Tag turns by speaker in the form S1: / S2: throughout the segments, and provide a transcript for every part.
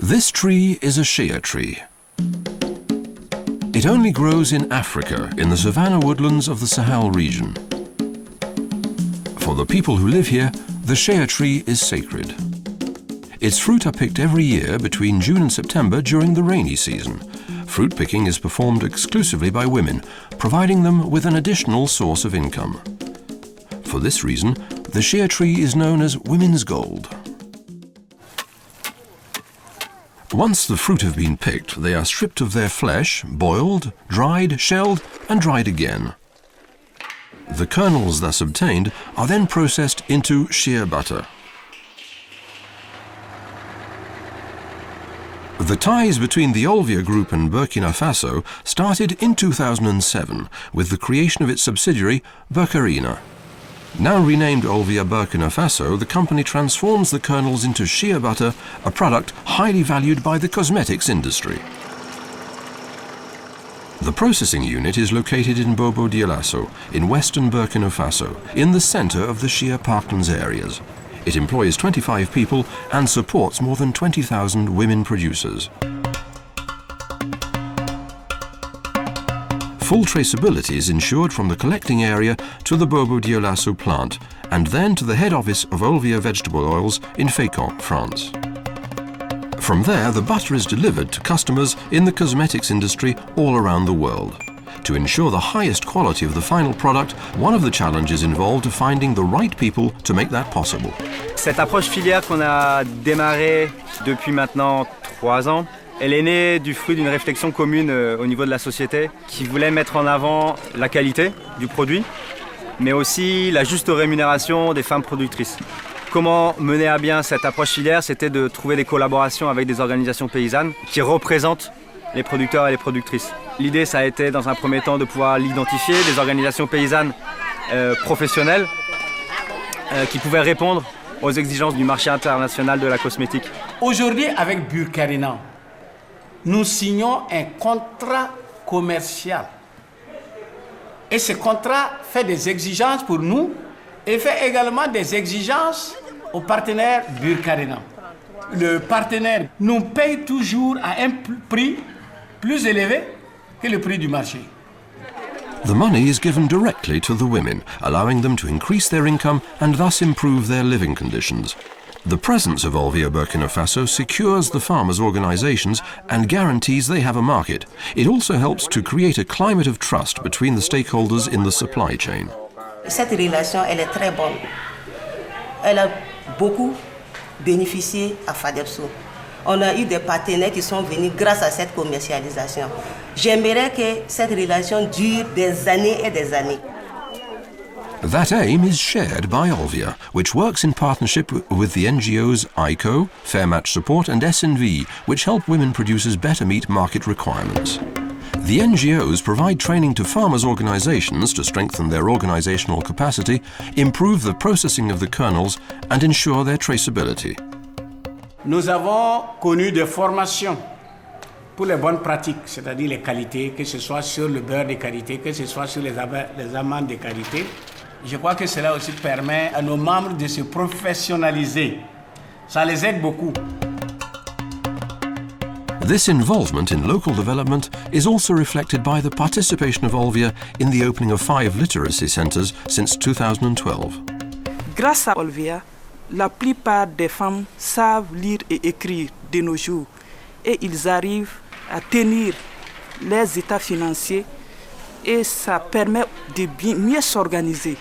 S1: This tree is a shea tree. It only grows in Africa, in the savanna woodlands of the Sahel region. For the people who live here, the shea tree is sacred. Its fruit are picked every year between June and September during the rainy season. Fruit picking is performed exclusively by women, providing them with an additional source of income. For this reason, the shea tree is known as women's gold. Once the fruit have been picked, they are stripped of their flesh, boiled, dried, shelled, and dried again. The kernels thus obtained are then processed into shea butter. The ties between the Olvia Group and Burkina Faso started in 2007 with the creation of its subsidiary, Burkarina. Now renamed Olvia Burkina Faso, the company transforms the kernels into shea butter, a product highly valued by the cosmetics industry. The processing unit is located in Bobo Dioulasso, in western Burkina Faso, in the center of the shea parklands areas. It employs 25 people and supports more than 20,000 women producers. Full traceability is ensured from the collecting area to the Bobo Dioulasso plant and then to the head office of Olvia Vegetable Oils in Fécamp, France. From there, the butter is delivered to customers in the cosmetics industry all around the world. To ensure the highest quality of the final product, one of the challenges involved finding the right people to make that possible.
S2: Cette approche filière qu'on a démarrée depuis maintenant 3 ans, elle est née du fruit d'une réflexion commune au niveau de la société qui voulait mettre en avant la qualité du produit, mais aussi la juste rémunération des femmes productrices. Comment mener à bien cette approche filière? C'était de trouver des collaborations avec des organisations paysannes qui représentent les producteurs et les productrices. L'idée, ça a été dans un premier temps de pouvoir l'identifier, des organisations paysannes professionnelles qui pouvaient répondre aux exigences du marché international de la cosmétique.
S3: Aujourd'hui, avec Burkarina, nous signons un contrat commercial. Et ce contrat fait des exigences pour nous et fait également des exigences aux partenaires Burkarina. Le partenaire nous paye toujours à un prix plus élevé que le prix du marché.
S1: The money is given directly to the women, allowing them to increase their income and thus improve their living conditions. The presence of Olvia Burkina Faso secures the farmers' organizations and guarantees they have a market. It also helps to create a climate of trust between the stakeholders in the supply chain.
S4: Cette relation, elle est très bonne. Elle a beaucoup bénéficié à Fadepso. On a eu des partenaires qui sont venus grâce à cette commercialisation. J'aimerais que cette relation dure des années et des années.
S1: That aim is shared by Olvia, which works in partnership with the NGOs ICO, Fair Match Support and SNV, which help women producers better meet market requirements. The NGOs provide training to farmers' organizations to strengthen their organizational capacity, improve the processing of the kernels and ensure their traceability.
S3: Nous avons connu des formations pour les bonnes pratiques, c'est-à-dire les qualités, que ce soit sur le beurre de qualité, que ce soit sur les amandes de qualité. Je crois que cela aussi permet à nos membres de se professionnaliser. Ça les aide beaucoup.
S1: This involvement in local development is also reflected by the participation of Olvia in the opening of 5 literacy centres since 2012.
S5: Grâce à Olvia, la plupart des femmes savent lire et écrire de nos jours et ils arrivent à tenir les états financiers et ça permet de mieux s'organiser.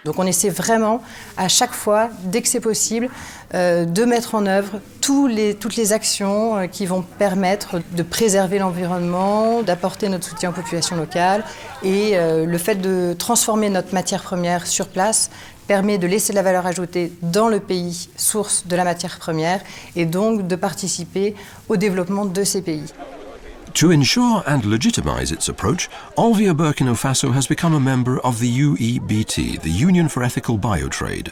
S6: Donc on essaie vraiment à chaque fois, dès que c'est possible, de mettre en œuvre toutes les actions qui vont permettre de préserver l'environnement, d'apporter notre soutien aux populations locales. Et le fait de transformer notre matière première sur place permet de laisser de la valeur ajoutée dans le pays, source de la matière première, et donc de participer au développement de ces pays.
S1: To ensure and legitimize its approach, Olvia Burkina Faso has become a member of the UEBT, the Union for Ethical Biotrade.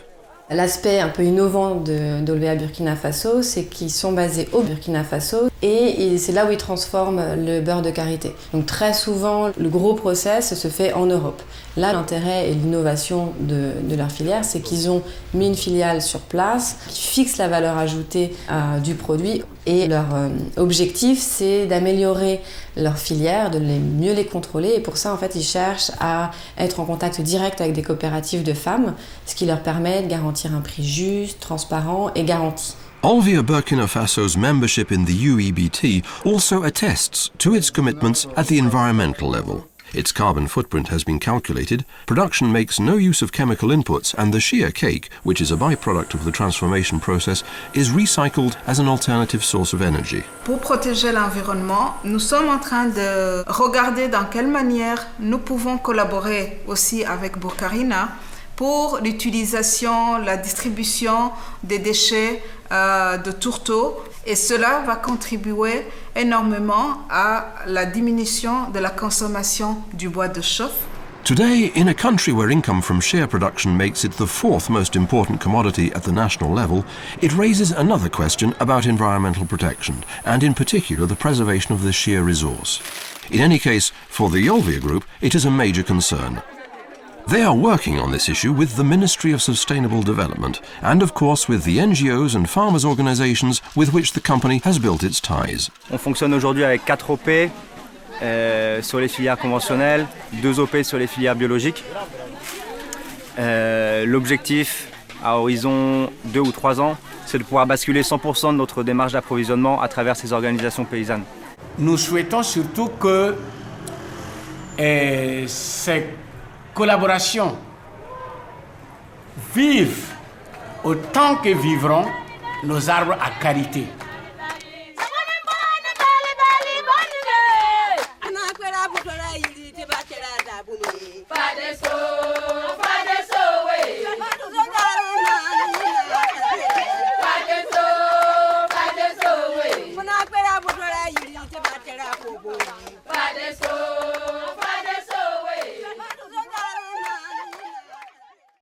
S7: L'aspect un peu innovant d'Olvia Burkina Faso, c'est qu'ils sont basés au Burkina Faso. et c'est là où ils transforment le beurre de karité. Donc très souvent, le gros process se fait en Europe. Là, l'intérêt et l'innovation de leur filière, c'est qu'ils ont mis une filiale sur place qui fixe la valeur ajoutée du produit. Et leur objectif, c'est d'améliorer leur filière, de mieux les contrôler. Et pour ça, en fait, ils cherchent à être en contact direct avec des coopératives de femmes, ce qui leur permet de garantir un prix juste, transparent et garanti.
S1: Olvia Burkina Faso's membership in the UEBT also attests to its commitments at the environmental level. Its carbon footprint has been calculated, production makes no use of chemical inputs, and the shea cake, which is a byproduct of the transformation process, is recycled as an alternative source of energy.
S8: Pour protéger l'environnement, nous sommes en train de regarder dans quelle manière nous pouvons collaborer aussi avec Burkarina pour l'utilisation, la distribution des déchets de tourteaux, et cela va contribuer énormément à la diminution de la consommation du bois de chauffe.
S1: Today, in a country where income from shea production makes it the fourth most important commodity at the national level, it raises another question about environmental protection, and in particular the preservation of the shea resource. In any case, for the Olvia Group, it is a major concern. They are working on this issue with the Ministry of Sustainable Development and, of course, with the NGOs and farmers' organizations with which the company has built its ties.
S2: On fonctionne aujourd'hui avec 4 OP sur les filières conventionnelles, 2 OP sur les filières biologiques. L'objectif à horizon 2 ou 3 ans, c'est de pouvoir basculer 100% de notre démarche d'approvisionnement à travers ces organisations paysannes.
S3: Nous souhaitons surtout que ces collaborations vivent autant que vivront nos arbres à karité.
S9: Father,